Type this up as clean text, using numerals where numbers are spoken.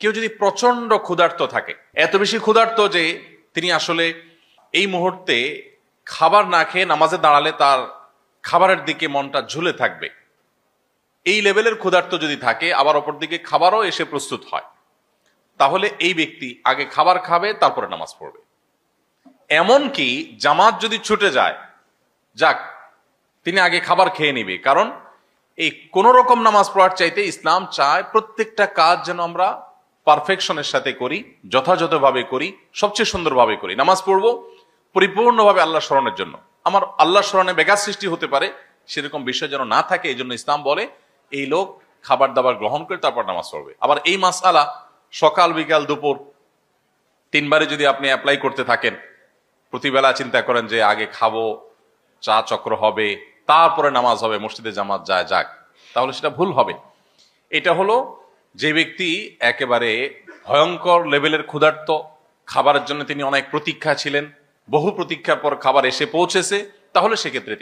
কেউ যদি প্রচন্ড ক্ষুধার্ত থাকে, এত বেশি ক্ষুধার্ত যে তিনি আসলে এই মুহূর্তে খাবার না খেয়ে নামাজে দাঁড়ালে তার খাবারের দিকে মনটা ঝুলে থাকবে, এই লেভেলের ক্ষুধার্ত যদি থাকে, আবার অপরদিকে খাবারও এসে প্রস্তুত হয়, তাহলে এই ব্যক্তি আগে খাবার খাবে, তারপরে নামাজ পড়বে। এমনকি জামাত যদি ছুটে যায়, যাক, তিনি আগে খাবার খেয়ে নিবে। কারণ এই কোন রকম নামাজ পড়ার চাইতে ইসলাম চায় প্রত্যেকটা কাজ যেন আমরা পারফেকশনের সাথে করি, যথাযথভাবে করি, সবচেয়ে সুন্দরভাবে করি। নামাজ পড়বো পরিপূর্ণভাবে আল্লাহ স্মরণের জন্য, আমার আল্লাহ স্মরণে ব্যাঘাত সৃষ্টি হতে পারে সেরকম বিষয় যেন না থাকে। এই জন্য ইসলাম বলে এই লোক খাবার দাবার গ্রহণ করে তারপর নামাজ পড়বে। আবার এই মাসআলা সকাল বিকাল দুপুর তিনবারে যদি আপনি অ্যাপ্লাই করতে থাকেন, প্রতিবেলা চিন্তা করেন যে আগে খাবো, চা চক্র হবে, তারপরে নামাজ হবে, মসজিদে জামাত যায়, যাক, তাহলে সেটা ভুল হবে। এটা হলো যে ব্যক্তি একেবারে ভয়ঙ্কর লেভেলের ক্ষুধার্ত, খাবারের জন্য তিনি অনেক প্রতীক্ষা ছিলেন, বহু প্রতীক্ষার পর খাবার এসে পৌঁছেছে, তাহলে সেক্ষেত্রে তিনি